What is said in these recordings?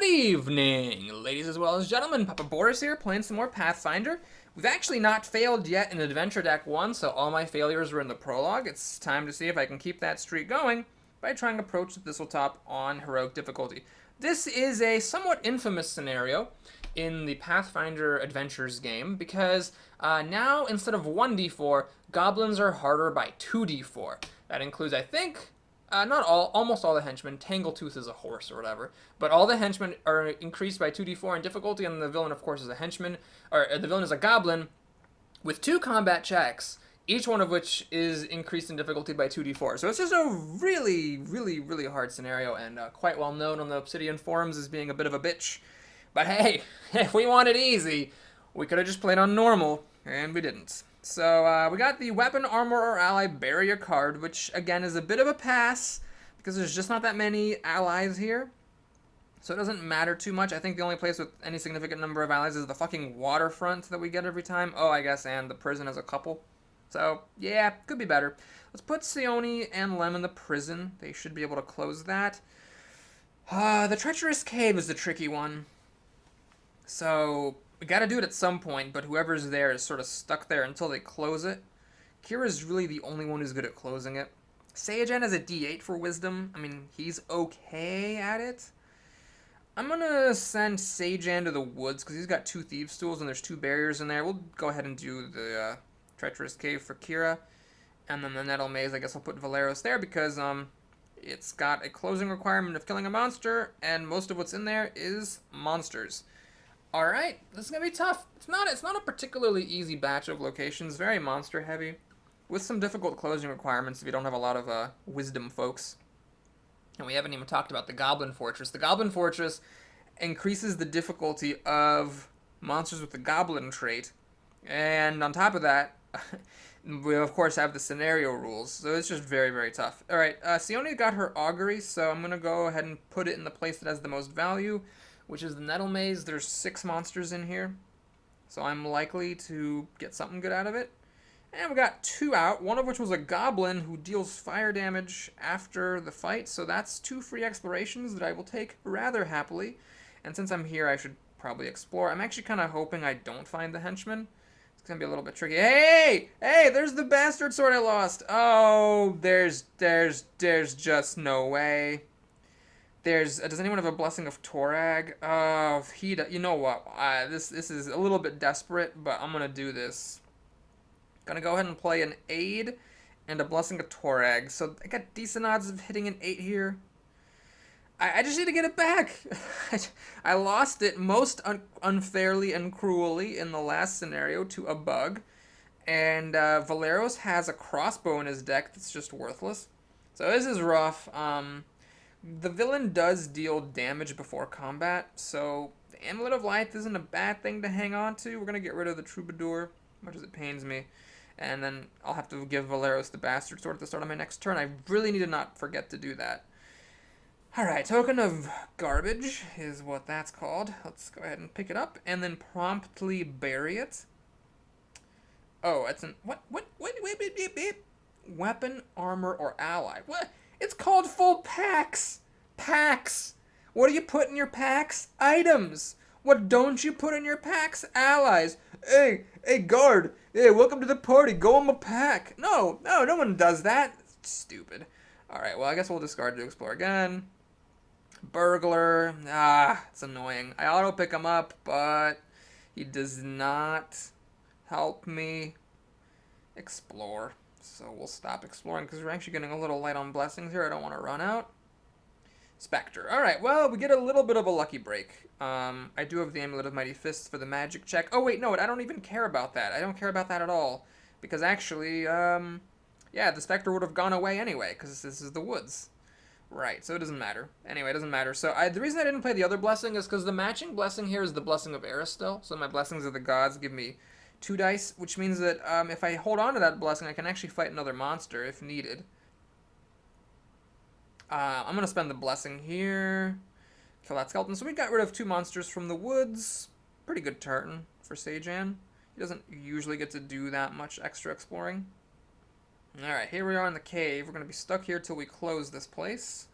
Good evening, ladies as well as gentlemen. Papa Boris here, playing some more Pathfinder. We've actually not failed yet in Adventure Deck 1, so all my failures were in the prologue. It's time to see if I can keep that streak going by trying to approach the Thistletop on Heroic difficulty. This is a somewhat infamous scenario in the Pathfinder Adventures game because now, instead of 1d4, goblins are harder by 2d4. That includes, I think, not all, almost all the henchmen. Tangletooth is a horse or whatever. But all the henchmen are increased by 2d4 in difficulty, and the villain, of course, is a henchman, or the villain is a goblin with 2 combat checks, each one of which is increased in difficulty by 2d4. So it's just a really, really, really hard scenario, and quite well known on the Obsidian forums as being a bit of a bitch. But hey, if we wanted easy, we could have just played on normal, and we didn't. So we got the Weapon, Armor, or Ally Barrier card, which again is a bit of a pass because there's just not that many allies here. So it doesn't matter too much. I think the only place with any significant number of allies is the fucking waterfront that we get every time. Oh, I guess, and the prison has a couple. So yeah, could be better. Let's put Sione and Lem in the prison. They should be able to close that. The Treacherous Cave is the tricky one. So we gotta do it at some point, but whoever's there is sort of stuck there until they close it. Kira's really the only one who's good at closing it. Sajan has a D8 for wisdom. I mean, he's okay at it. I'm gonna send Sajan to the woods because he's got 2 thieves' tools and there's 2 barriers in there. We'll go ahead and do the Treacherous Cave for Kira. And then the Nettle Maze, I guess I'll put Valeros there because it's got a closing requirement of killing a monster, and most of what's in there is monsters. Alright, this is going to be tough. It's not a particularly easy batch of locations, very monster heavy, with some difficult closing requirements if you don't have a lot of wisdom folks. And we haven't even talked about the Goblin Fortress. The Goblin Fortress increases the difficulty of monsters with the Goblin trait, and on top of that, we of course have the scenario rules, so it's just very, very tough. Alright, Sione got her Augury, so I'm going to go ahead and put it in the place that has the most value, which is the Nettle Maze. There's 6 monsters in here, so I'm likely to get something good out of it. And we got 2 out, one of which was a goblin who deals fire damage after the fight, so that's 2 free explorations that I will take rather happily. And since I'm here, I should probably explore. I'm actually kind of hoping I don't find the henchman. It's going to be a little bit tricky. Hey! Hey, there's the bastard sword I lost! Oh, there's just no way. Does anyone have a Blessing of Torag? Oh, you know what? This is a little bit desperate, but I'm gonna do this. Gonna go ahead and play an Aid and a Blessing of Torag. So I got decent odds of hitting an 8 here. I just need to get it back. I lost it most unfairly and cruelly in the last scenario to a bug. And Valeros has a crossbow in his deck that's just worthless. So this is rough. The villain does deal damage before combat, so the Amulet of Life isn't a bad thing to hang on to. We're going to get rid of the Troubadour, much as it pains me, and then I'll have to give Valeros the Bastard Sword at the start of my next turn. I really need to not forget to do that. Alright, Token of Garbage is what that's called. Let's go ahead and pick it up, and then promptly bury it. Oh, it's an... What? Weapon, Armor, or Ally. What? It's called full packs. Packs. What do you put in your packs? Items. What don't you put in your packs? Allies. Hey, guard. Hey, welcome to the party. Go on my pack. No one does that. It's stupid. Alright, well, I guess we'll discard to explore again. Burglar. It's annoying. I auto pick him up, but he does not help me explore. So we'll stop exploring because we're actually getting a little light on blessings here. I don't want to run out. Spectre. Alright, well, we get a little bit of a lucky break. I do have the Amulet of Mighty Fists for the magic check. Oh, wait, no, I don't even care about that. I don't care about that at all. Because actually, yeah, the Spectre would have gone away anyway because this is the woods. Right, so it doesn't matter. Anyway, it doesn't matter. So the reason I didn't play the other blessing is because the matching blessing here is the Blessing of Aristil. So my Blessings of the Gods give me 2 dice, which means that if I hold on to that blessing, I can actually fight another monster if needed. I'm going to spend the blessing here. Kill that skeleton. So we got rid of 2 monsters from the woods. Pretty good turn for Sajan. He doesn't usually get to do that much extra exploring. Alright, here we are in the cave. We're going to be stuck here till we close this place.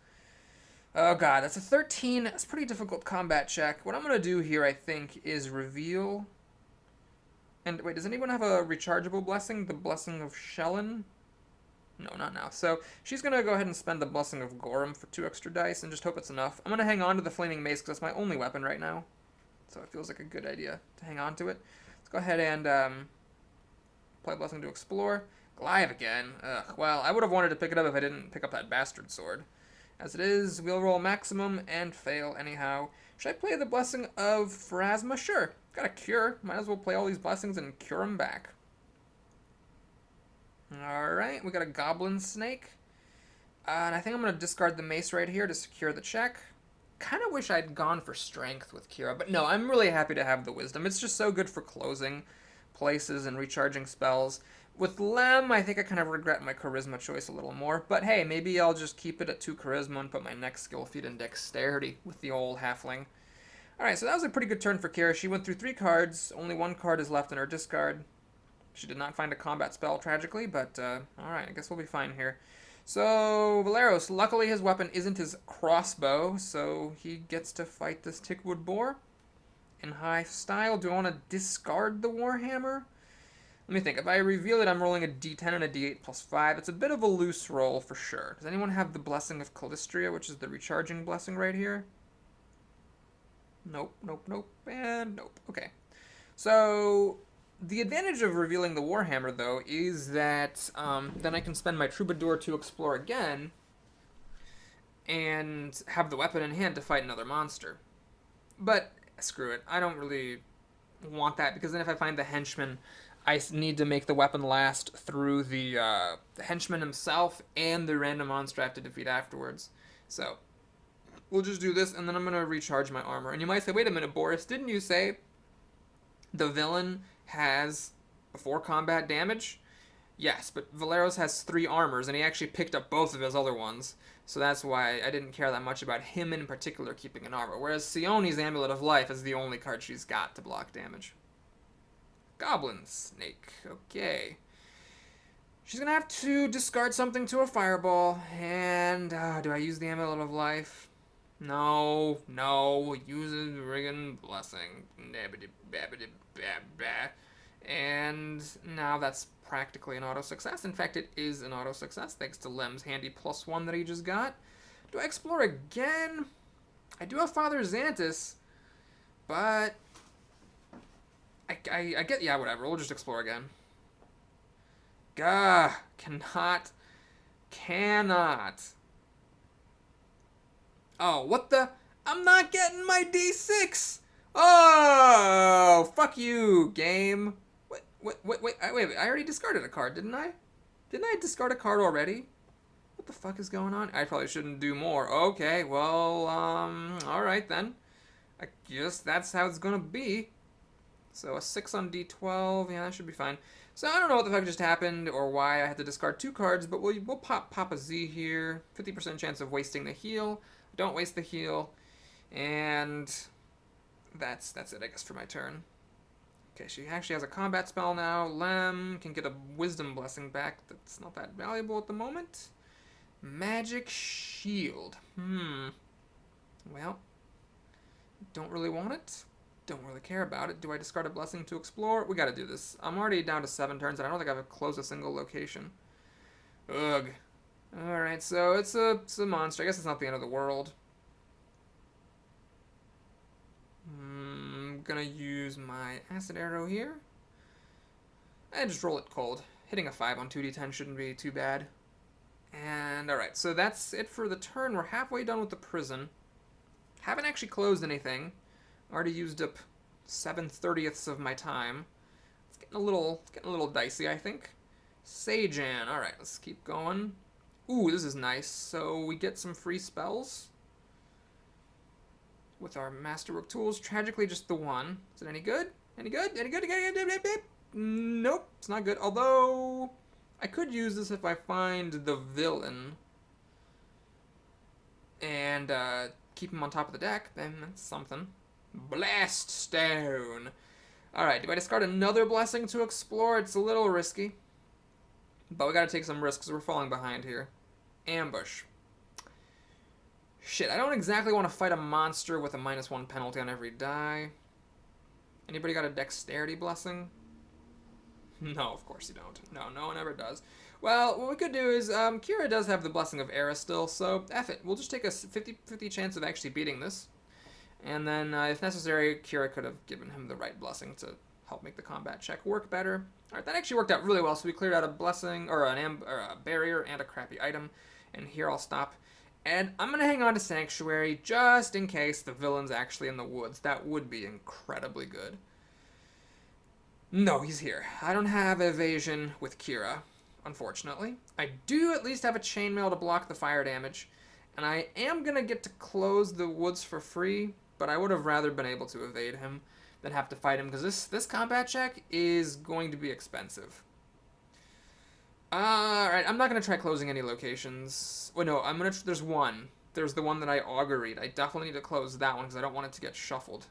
Oh god, that's a 13. That's a pretty difficult combat check. What I'm going to do here, I think, is reveal... And wait, does anyone have a rechargeable blessing? The Blessing of Shellen? No, not now. So she's going to go ahead and spend the Blessing of Gorham for 2 extra dice and just hope it's enough. I'm going to hang on to the Flaming Mace because that's my only weapon right now. So it feels like a good idea to hang on to it. Let's go ahead and play Blessing to Explore. Goliath again. Ugh, well, I would have wanted to pick it up if I didn't pick up that bastard sword. As it is, we'll roll maximum and fail anyhow. Should I play the Blessing of Pharasma? Sure. Got a cure. Might as well play all these blessings and cure them back. Alright, we got a Goblin Snake. And I think I'm going to discard the mace right here to secure the check. Kind of wish I'd gone for strength with Kira, but no, I'm really happy to have the wisdom. It's just so good for closing places and recharging spells. With Lem, I think I kind of regret my charisma choice a little more, but hey, maybe I'll just keep it at 2 charisma and put my next skill feat in dexterity with the old halfling. Alright, so that was a pretty good turn for Kira. She went through 3 cards, only 1 card is left in her discard. She did not find a combat spell, tragically, but alright, I guess we'll be fine here. So, Valeros, luckily his weapon isn't his crossbow, so he gets to fight this Tickwood Boar in high style. Do I want to discard the Warhammer? Let me think. If I reveal it, I'm rolling a d10 and a d8 plus 5. It's a bit of a loose roll for sure. Does anyone have the Blessing of Callistria, which is the recharging blessing right here? Nope, nope, nope, and nope. Okay. So, the advantage of revealing the Warhammer, though, is that then I can spend my Troubadour to explore again and have the weapon in hand to fight another monster. But, screw it. I don't really want that, because then if I find the henchman, I need to make the weapon last through the henchman himself and the random monster I have to defeat afterwards. So, we'll just do this, and then I'm going to recharge my armor. And you might say, wait a minute, Boris, didn't you say the villain has before combat damage? Yes, but Valeros has 3 armors, and he actually picked up both of his other ones. So that's why I didn't care that much about him in particular keeping an armor. Whereas Sione's Amulet of Life is the only card she's got to block damage. Goblin Snake. Okay. She's going to have to discard something to a fireball. And do I use the Amulet of Life? No. Use a friggin' blessing. And now that's practically an auto success. In fact, it is an auto success thanks to Lem's handy +1 that he just got. Do I explore again? I do have Father Xanthus, but I get, yeah, whatever. We'll just explore again. Gah, cannot. Oh, what the? I'm not getting my D6! Oh, fuck you, game. Wait, I already discarded a card, didn't I? Didn't I discard a card already? What the fuck is going on? I probably shouldn't do more. Okay, well, alright then. I guess that's how it's gonna be. So a 6 on D12, yeah, that should be fine. So I don't know what the fuck just happened or why I had to discard 2 cards, but we'll pop a Z here. 50% chance of wasting the heal. Don't waste the heal. And that's it, I guess, for my turn. Okay, she actually has a combat spell now. Lem can get a wisdom blessing back. That's not that valuable at the moment. Magic shield. Well, don't really want it. Don't really care about it. Do I discard a blessing to explore? We gotta do this. I'm already down to 7 turns, and I don't think I've closed a single location. Ugh. Alright, so it's a monster. I guess it's not the end of the world. I'm gonna use my acid arrow here. And just roll it cold. Hitting a 5 on 2d10 shouldn't be too bad. And alright, so that's it for the turn. We're halfway done with the prison. Haven't actually closed anything. Already used up 7/30ths of my time. It's getting a little dicey, I think. Sajan. Alright, let's keep going. Ooh, this is nice. So we get some free spells with our Masterwork tools. Tragically, just the one. Is it any good? Any good? Nope, it's not good. Although, I could use this if I find the villain and keep him on top of the deck. Then that's something. Blast Stone. Alright, do I discard another blessing to explore? It's a little risky. But we gotta take some risks. We're falling behind here. Ambush. Shit, I don't exactly want to fight a monster with a -1 penalty on every die. Anybody got a dexterity blessing? No, of course you don't. No, no one ever does. Well, what we could do is, Kira does have the Blessing of Era still, so F it. We'll just take a 50-50 chance of actually beating this. And then, if necessary, Kira could have given him the right blessing to help make the combat check work better. Alright, that actually worked out really well, so we cleared out a blessing, or a barrier, and a crappy item. And here I'll stop. And I'm going to hang on to Sanctuary, just in case the villain's actually in the woods. That would be incredibly good. No, he's here. I don't have evasion with Kira, unfortunately. I do at least have a chainmail to block the fire damage, and I am going to get to close the woods for free, but I would have rather been able to evade him than have to fight him, because this combat check is going to be expensive. Alright, I'm not going to try closing any locations. Well, no, there's one. There's the one that I auguried. I definitely need to close that one, because I don't want it to get shuffled.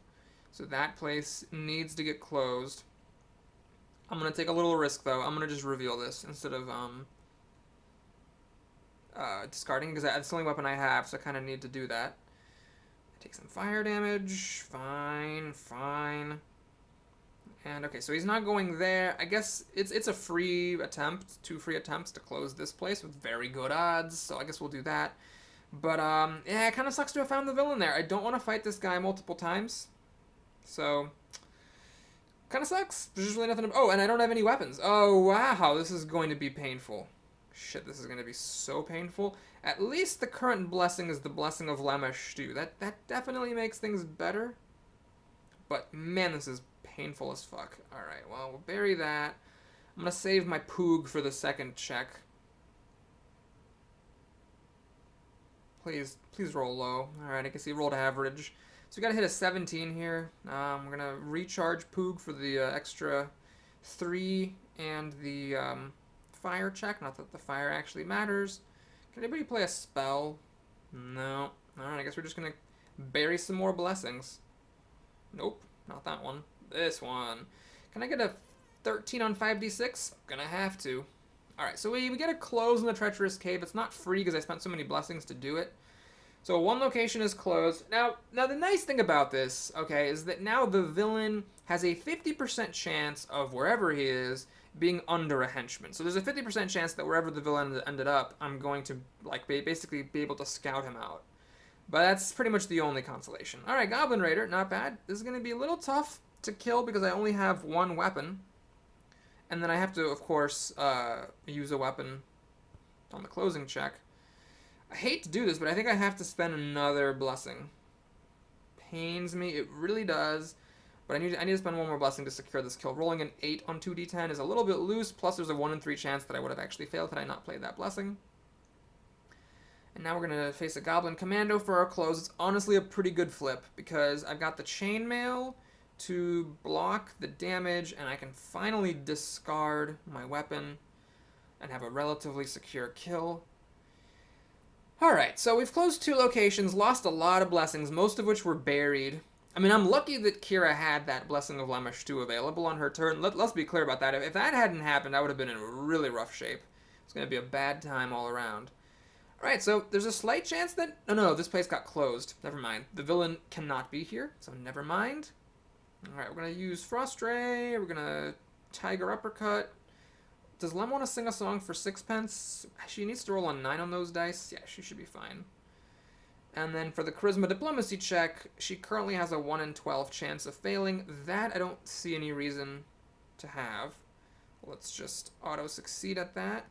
So that place needs to get closed. I'm going to take a little risk, though. I'm going to just reveal this instead of discarding, because that's the only weapon I have, so I kind of need to do that. I take some fire damage. Fine, fine. And, okay, so he's not going there. I guess it's a free attempt, 2 free attempts to close this place with very good odds, so I guess we'll do that. But, yeah, it kind of sucks to have found the villain there. I don't want to fight this guy multiple times, so... Kind of sucks. There's just really nothing to... Oh, and I don't have any weapons. Oh, wow. This is going to be painful. Shit, this is going to be so painful. At least the current blessing is the Blessing of Lamashtu. That definitely makes things better. But, man, this is painful as fuck. Alright, well, we'll bury that. I'm going to save my Poog for the second check. Please roll low. Alright, I can see rolled average. So we gotta hit a 17 here. We're gonna recharge Poog for the extra 3 and the fire check. Not that the fire actually matters. Can anybody play a spell? No. Alright, I guess we're just gonna bury some more blessings. Nope, not that one. This one. Can I get a 13 on 5d6? Gonna have to. Alright, so we get a close in the Treacherous Cave. It's not free because I spent so many blessings to do it. So one location is closed. Now the nice thing about this, okay, is that now the villain has a 50% chance of wherever he is being under a henchman. So there's a 50% chance that wherever the villain ended up, I'm going to basically be able to scout him out. But that's pretty much the only consolation. All right, Goblin Raider, not bad. This is going to be a little tough to kill because I only have one weapon, and then I have to, of course, use a weapon on the closing check. I hate to do this, but I think I have to spend another blessing. Pains me, it really does. But I need to spend one more blessing to secure this kill. Rolling an 8 on 2d10 is a little bit loose, plus there's a 1 in 3 chance that I would have actually failed had I not played that blessing. And now we're going to face a Goblin Commando for our close. It's honestly a pretty good flip, because I've got the Chainmail to block the damage, and I can finally discard my weapon and have a relatively secure kill. Alright, so we've closed 2 locations, lost a lot of blessings, most of which were buried. I mean, I'm lucky that Kira had that Blessing of Lamashtu available on her turn. Let's be clear about that. If that hadn't happened, I would have been in really rough shape. It's going to be a bad time all around. Alright, so there's a slight chance that... No, this place got closed. Never mind. The villain cannot be here, so never mind. Alright, we're going to use Frost Ray. We're going to Tiger Uppercut. Does Lem want to sing a song for 6 pence? She needs to roll a 9 on those dice. Yeah, she should be fine. And then for the Charisma Diplomacy check, she currently has a 1 in 12 chance of failing. That I don't see any reason to have. Let's just auto-succeed at that.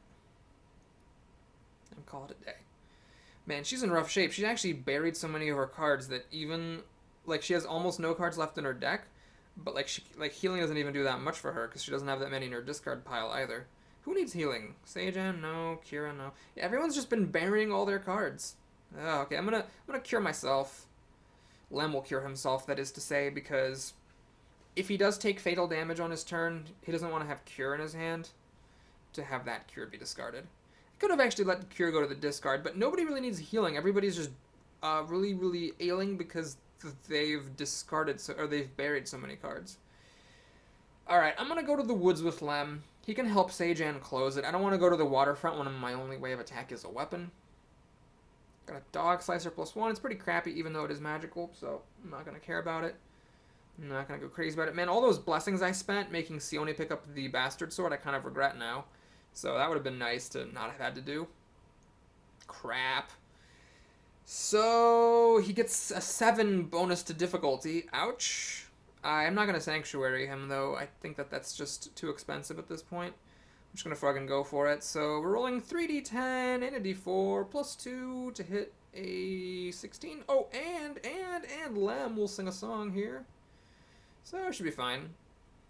And call it a day. Man, she's in rough shape. She actually buried so many of her cards that even... Like, she has almost no cards left in her deck. But, healing doesn't even do that much for her, because she doesn't have that many in her discard pile either. Who needs healing? Seijan? No. Kira? No. Yeah, everyone's just been burying all their cards. Oh, okay, I'm gonna cure myself. Lem will cure himself, that is to say, because if he does take fatal damage on his turn, he doesn't want to have Cure in his hand to have that Cure be discarded. I could have actually let the Cure go to the discard, but nobody really needs healing. Everybody's just really, really ailing because they've discarded, or they've buried so many cards. Alright, I'm gonna go to the woods with Lem. He can help Seijan close it. I don't want to go to the waterfront when my only way of attack is a weapon. Got a Dog Slicer +1. It's pretty crappy even though it is magical, so I'm not going to care about it. I'm not going to go crazy about it. Man, all those blessings I spent making Sione pick up the Bastard Sword, I kind of regret now. So that would have been nice to not have had to do. Crap. So he gets a 7 bonus to difficulty. Ouch. I'm not going to Sanctuary him, though. I think that that's just too expensive at this point. I'm just going to fucking go for it. So we're rolling 3d10 and a d4 +2 to hit a 16. Oh, and Lem will sing a song here. So it should be fine.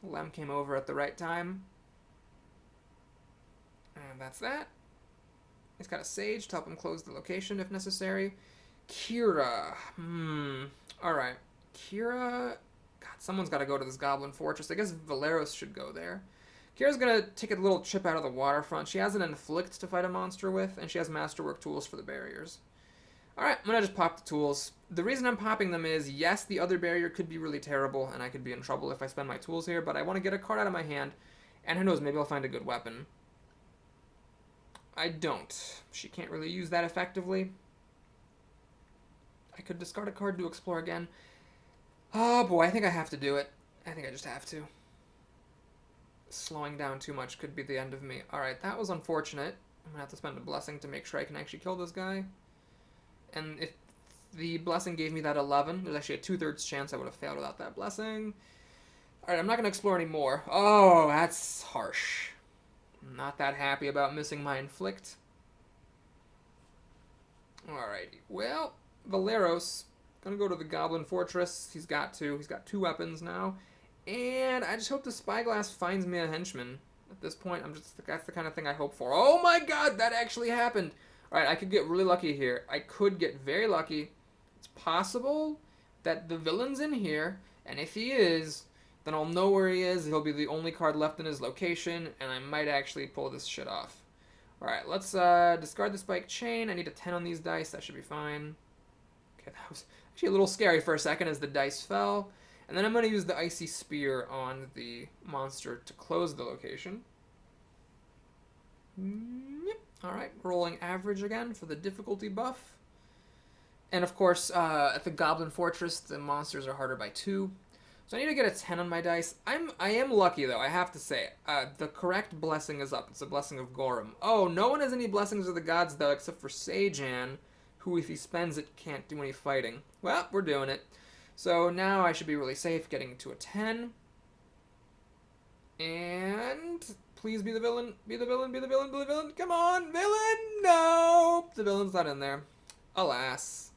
Lem came over at the right time. And that's that. He's got a Sage to help him close the location if necessary. Kira. Alright. Kira... God, someone's got to go to this Goblin Fortress. I guess Valeros should go there. Kira's going to take a little chip out of the waterfront. She has an Inflict to fight a monster with, and she has Masterwork tools for the barriers. Alright, I'm going to just pop the tools. The reason I'm popping them is, yes, the other barrier could be really terrible, and I could be in trouble if I spend my tools here, but I want to get a card out of my hand, and who knows, maybe I'll find a good weapon. I don't. She can't really use that effectively. I could discard a card to explore again. Oh boy, I think I have to do it. I think I just have to. Slowing down too much could be the end of me. Alright, that was unfortunate. I'm gonna have to spend a blessing to make sure I can actually kill this guy. And if the blessing gave me that 11, there's actually a 2/3 chance I would have failed without that blessing. Alright, I'm not gonna explore anymore. Oh, that's harsh. Not that happy about missing my Inflict. Alrighty. Well, Valeros. Gonna go to the Goblin Fortress. He's got to. He's got 2 weapons now. And I just hope the Spyglass finds me a henchman. At this point, that's the kind of thing I hope for. Oh my god, that actually happened. Alright, I could get really lucky here. I could get very lucky. It's possible that the villain's in here, and if he is, then I'll know where he is. He'll be the only card left in his location, and I might actually pull this shit off. Alright, let's discard the Spike Chain. I need a 10 on these dice. That should be fine. Okay, that was actually a little scary for a second as the dice fell. And then I'm going to use the Icy Spear on the monster to close the location. Yep. Alright, rolling average again for the difficulty buff. And of course, at the Goblin Fortress, the monsters are harder by 2. So I need to get a 10 on my dice. I am lucky, though, I have to say. The correct blessing is up. It's a blessing of Gorum. Oh, no one has any blessings of the gods, though, except for Sajan, who, if he spends it, can't do any fighting. Well, we're doing it. So now I should be really safe, getting to a 10. And please be the villain. Be the villain, be the villain, be the villain. Come on, villain! No! The villain's not in there. Alas.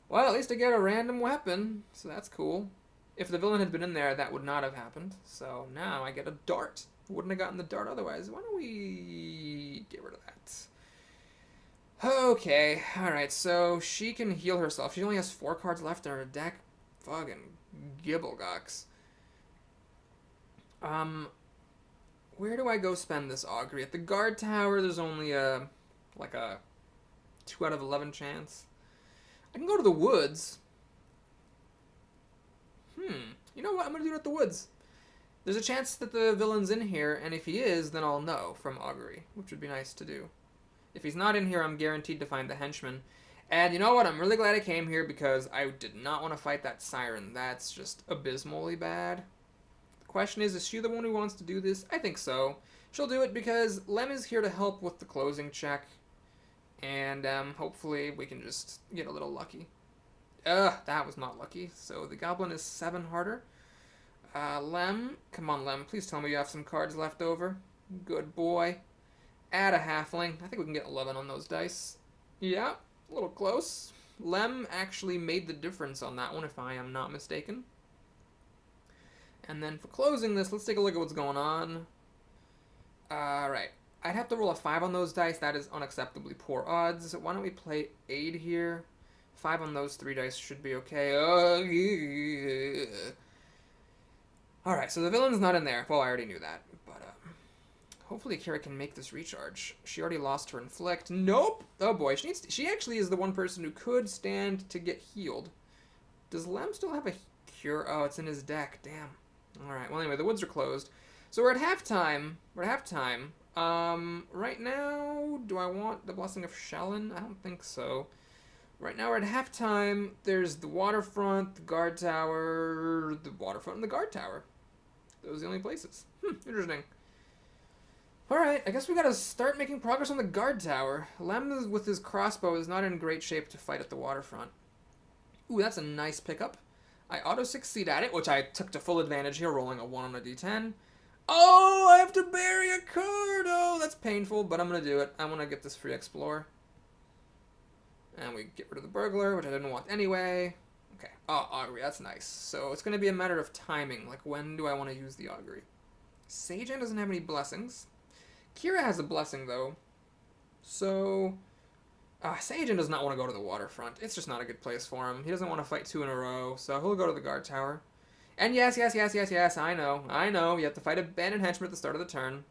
Well, at least I get a random weapon, so that's cool. If the villain had been in there, that would not have happened. So now I get a dart. Wouldn't have gotten the dart otherwise. Why don't we get rid of that? Okay, alright, so she can heal herself. She only has 4 cards left in her deck. Fucking gibblegocks. Where do I go spend this augury? At the guard tower, there's only like a 2 out of 11 chance. I can go to the woods. You know what? I'm going to do it at the woods. There's a chance that the villain's in here, and if he is, then I'll know from augury, which would be nice to do. If he's not in here, I'm guaranteed to find the henchman. And you know what? I'm really glad I came here because I did not want to fight that siren. That's just abysmally bad. The question is she the one who wants to do this? I think so. She'll do it because Lem is here to help with the closing check. And hopefully we can just get a little lucky. That was not lucky. So the goblin is 7 harder. Lem, come on Lem, please tell me you have some cards left over. Good boy. Add a halfling. I think we can get 11 on those dice. Yeah, a little close. Lem actually made the difference on that one, if I am not mistaken. And then for closing this, let's take a look at what's going on. Alright. I'd have to roll a 5 on those dice. That is unacceptably poor odds. Why don't we play Aid here? 5 on those 3 dice should be okay. Alright, so the villain's not in there. Well, I already knew that. But hopefully Kira can make this recharge. She already lost her Inflict. Nope! Oh boy, she actually is the one person who could stand to get healed. Does Lem still have a cure? Oh, it's in his deck. Damn. Alright, well anyway, the woods are closed. So we're at halftime. Right now, do I want the Blessing of Shellen? I don't think so. Right now we're at halftime. There's the waterfront, the guard tower, the waterfront, and the guard tower. Those are the only places. Interesting. Alright, I guess we gotta start making progress on the guard tower. Lem with his crossbow is not in great shape to fight at the waterfront. Ooh, that's a nice pickup. I auto-succeed at it, which I took to full advantage here, rolling a 1 on a d10. Oh, I have to bury a card! Oh, that's painful, but I'm gonna do it. I wanna get this free explore. And we get rid of the burglar, which I didn't want anyway. Okay. Oh, augury, that's nice. So it's gonna be a matter of timing. Like, when do I want to use the augury? Sajan doesn't have any blessings. Kira has a blessing, though. So... Sajan does not want to go to the waterfront. It's just not a good place for him. He doesn't want to fight 2 in a row, so he'll go to the guard tower. And yes, I know. You have to fight a bandit henchman at the start of the turn.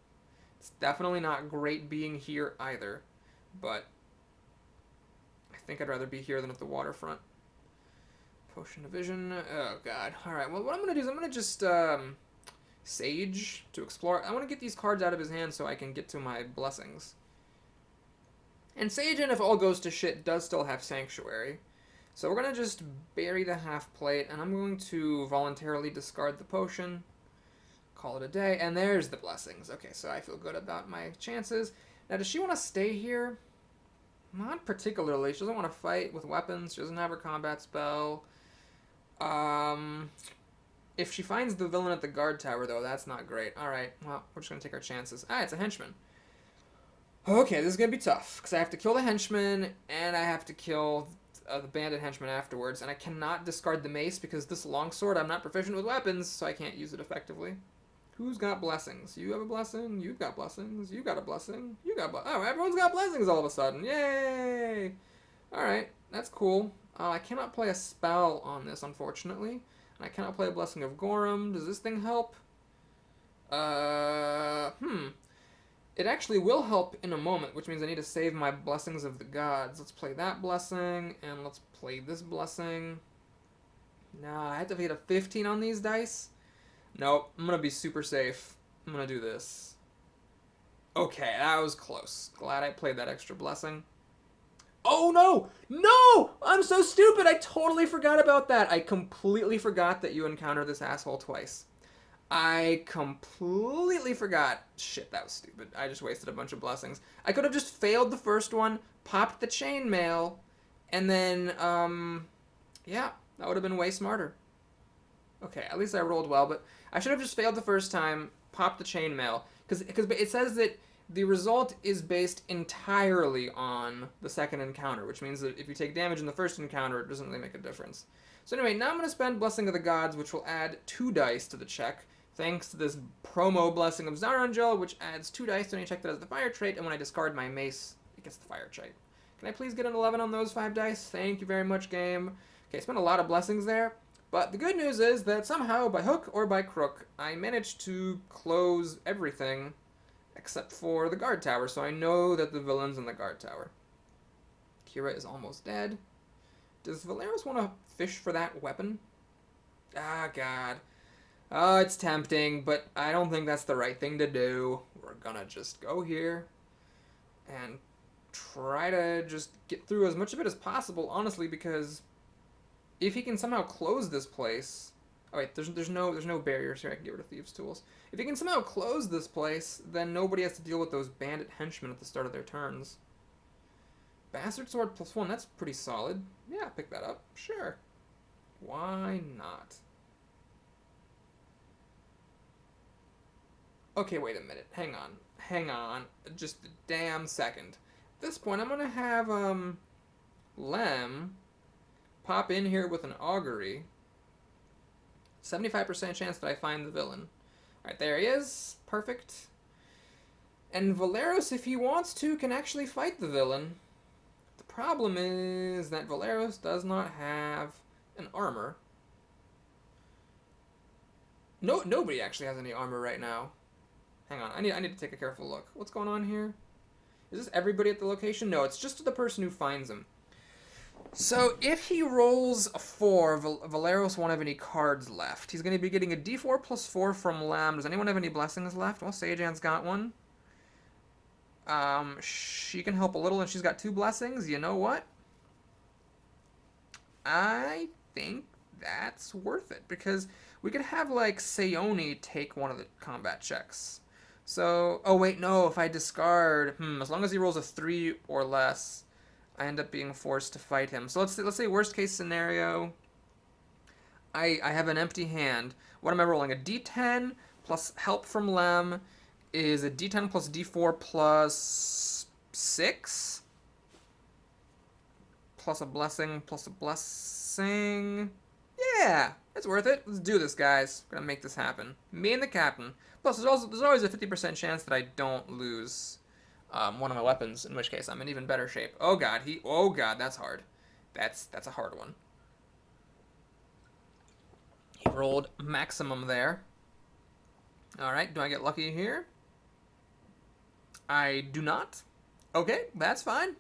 It's definitely not great being here either. But I think I'd rather be here than at the waterfront. Potion of vision. Oh, God. Alright, well, what I'm going to do is I'm going to just... Sage to explore. I want to get these cards out of his hand so I can get to my blessings. And Sajan, if all goes to shit, does still have Sanctuary. So we're going to just bury the half plate, and I'm going to voluntarily discard the potion. Call it a day, and there's the blessings. Okay, so I feel good about my chances. Now, does she want to stay here? Not particularly. She doesn't want to fight with weapons. She doesn't have her combat spell. If she finds the villain at the guard tower, though, that's not great. Alright, well, we're just going to take our chances. It's a henchman. Okay, this is going to be tough, because I have to kill the henchman, and I have to kill the bandit henchman afterwards, and I cannot discard the mace, because this longsword, I'm not proficient with weapons, so I can't use it effectively. Who's got blessings? You have a blessing? You've got blessings? You got a blessing? You got oh, everyone's got blessings all of a sudden. Yay! Alright, that's cool. I cannot play a spell on this, unfortunately. And I cannot play a Blessing of Gorham. Does this thing help? It actually will help in a moment, which means I need to save my Blessings of the Gods. Let's play that blessing, and let's play this blessing. Nah, I have to hit a 15 on these dice? Nope, I'm gonna be super safe. I'm gonna do this. Okay, that was close. Glad I played that extra blessing. Oh, no! No! I'm so stupid! I totally forgot about that. I completely forgot that you encounter this asshole twice. I completely forgot. Shit, that was stupid. I just wasted a bunch of blessings. I could have just failed the first one, popped the chainmail, and then, yeah, that would have been way smarter. Okay, at least I rolled well, but I should have just failed the first time, popped the chainmail, because it says that the result is based entirely on the second encounter, which means that if you take damage in the first encounter, it doesn't really make a difference. So anyway, now I'm going to spend Blessing of the Gods, which will add 2 dice to the check, thanks to this promo Blessing of Zarangel, which adds 2 dice to any check that has the fire trait, and when I discard my mace, it gets the fire trait. Can I please get an 11 on those 5 dice? Thank you very much, game. Okay, I spent a lot of blessings there, but the good news is that somehow, by hook or by crook, I managed to close everything except for the guard tower, so I know that the villain's in the guard tower. Kira is almost dead. Does Valeros want to fish for that weapon? Ah, God. Oh, it's tempting, but I don't think that's the right thing to do. We're gonna just go here and try to just get through as much of it as possible, honestly, because if he can somehow close this place... Oh wait, there's no barriers here. I can get rid of Thieves' Tools. If he can somehow close this place, then nobody has to deal with those bandit henchmen at the start of their turns. Bastard Sword +1, that's pretty solid. Yeah, pick that up. Sure. Why not? Okay, wait a minute. Hang on. Just a damn second. At this point, I'm gonna have, Lem pop in here with an augury. 75% chance that I find the villain. Alright, there he is. Perfect. And Valeros, if he wants to, can actually fight the villain. The problem is that Valeros does not have an armor. Nobody actually has any armor right now. Hang on, I need to take a careful look. What's going on here? Is this everybody at the location? No, it's just the person who finds him. So, if he rolls a 4, Valeros won't have any cards left. He's going to be getting a d4 + 4 from Lam. Does anyone have any blessings left? Well, Sajan's got one. She can help a little, and she's got 2 blessings. You know what? I think that's worth it because we could have like Sayoni take one of the combat checks. So, oh wait, no, if I discard, as long as he rolls a 3 or less, I end up being forced to fight him. So let's say worst case scenario, I have an empty hand. What am I rolling? A D10 plus help from Lem is a D10 plus D4 plus 6? Plus a blessing, plus a blessing. Yeah, it's worth it. Let's do this, guys. We're gonna make this happen. Me and the captain. Plus, there's always a 50% chance that I don't lose one of my weapons, in which case I'm in even better shape. Oh god, that's hard. That's a hard one. He rolled maximum there. All right, do I get lucky here? I do not. Okay, that's fine.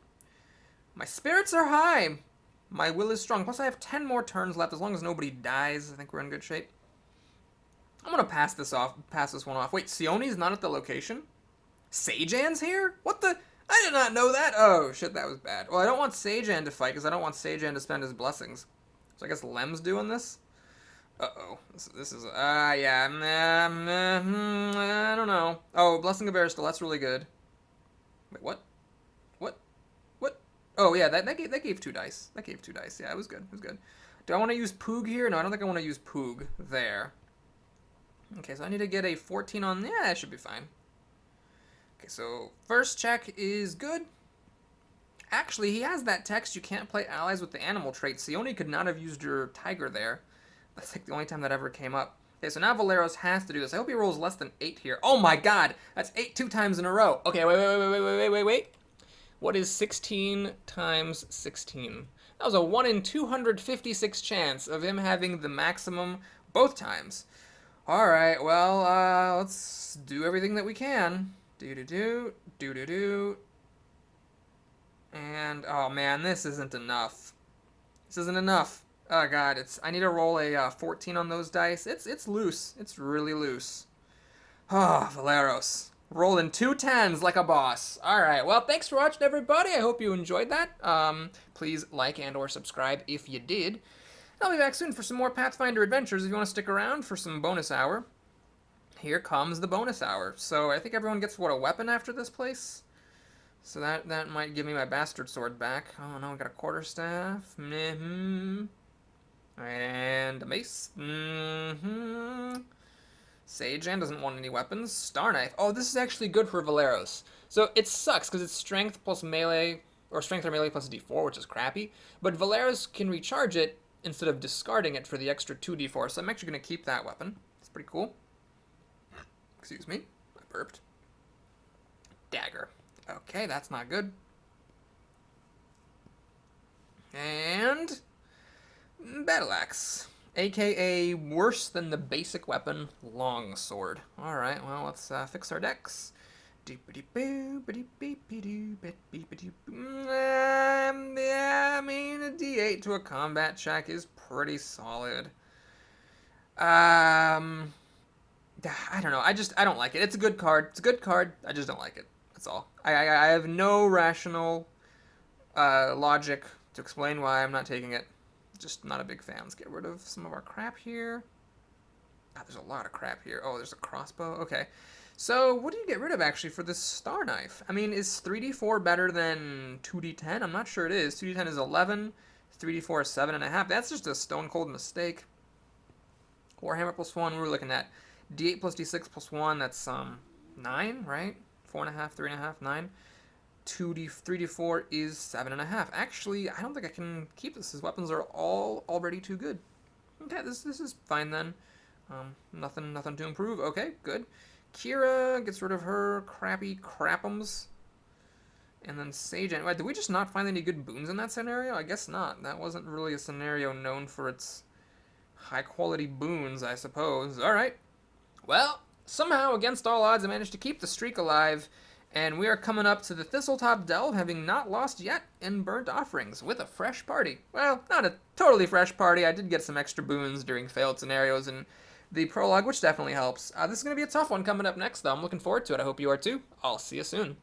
My spirits are high. My will is strong. Plus, I have 10 more turns left. As long as nobody dies, I think we're in good shape. I'm gonna pass this one off. Wait, Sioni's not at the location? Seijan's here? What the? I did not know that. Oh, shit, that was bad. Well, I don't want Seijan to fight because I don't want Seijan to spend his blessings. So I guess Lem's doing this? Uh-oh. This is, yeah. I don't know. Oh, Blessing of Aristal, that's really good. Wait, what? What? Oh, yeah, that gave 2 dice. That gave 2 dice. Yeah, it was good. It was good. Do I want to use Poog here? No, I don't think I want to use Poog there. Okay, so I need to get a 14 on... Yeah, that should be fine. Okay, so first check is good. Actually, he has that text, you can't play allies with the animal trait. Sioni could not have used your tiger there. That's like the only time that ever came up. Okay, so now Valeros has to do this. I hope he rolls less than 8 here. Oh my god! That's 8 2 times in a row. Okay, wait. What is 16 times 16? That was a 1 in 256 chance of him having the maximum both times. Alright, well, let's do everything that we can. Do. And, oh man, this isn't enough. This isn't enough. Oh god, I need to roll a 14 on those dice. It's loose. It's really loose. Oh, Valeros. Rolling 2 10s like a boss. Alright, well, thanks for watching, everybody. I hope you enjoyed that. Please like and or subscribe if you did. I'll be back soon for some more Pathfinder adventures if you want to stick around for some bonus hour. Here comes the bonus hour. So I think everyone gets, what, a weapon after this place? So that might give me my bastard sword back. Oh no, I got a quarterstaff. And a mace. Seijan doesn't want any weapons. Star knife. Oh, this is actually good for Valeros. So it sucks because it's strength plus melee, or strength or melee plus d4, which is crappy. But Valeros can recharge it instead of discarding it for the extra 2d4. So I'm actually going to keep that weapon. It's pretty cool. Excuse me. I burped. Dagger. Okay, that's not good. And battle axe, aka worse than the basic weapon, longsword. All right, well, let's fix our decks. Yeah, I mean, a D8 to a combat check is pretty solid. I don't know. I don't like it. It's a good card. It's a good card. I just don't like it. That's all. I have no rational logic to explain why I'm not taking it. Just not a big fan. Let's get rid of some of our crap here. God, there's a lot of crap here. Oh, there's a crossbow. Okay. So, what do you get rid of, actually, for this star knife? I mean, is 3d4 better than 2d10? I'm not sure it is. 2d10 is 11. 3d4 is 7.5. That's just a stone-cold mistake. Warhammer plus 1, we were looking at d8 plus d6 plus 1. That's 9, right? 4.5, 3.5, 9. 3d4 is 7.5. Actually, I don't think I can keep this. His weapons are all already too good. Okay, this is fine then. Nothing to improve. Okay, good. Kira gets rid of her crappy crapums. And then Seijan. Wait, did we just not find any good boons in that scenario? I guess not. That wasn't really a scenario known for its high-quality boons, I suppose. Alright. Well, somehow, against all odds, I managed to keep the streak alive. And we are coming up to the Thistletop Delve, having not lost yet in Burnt Offerings, with a fresh party. Well, not a totally fresh party. I did get some extra boons during failed scenarios and the prologue, which definitely helps. This is going to be a tough one coming up next, though. I'm looking forward to it. I hope you are too. I'll see you soon.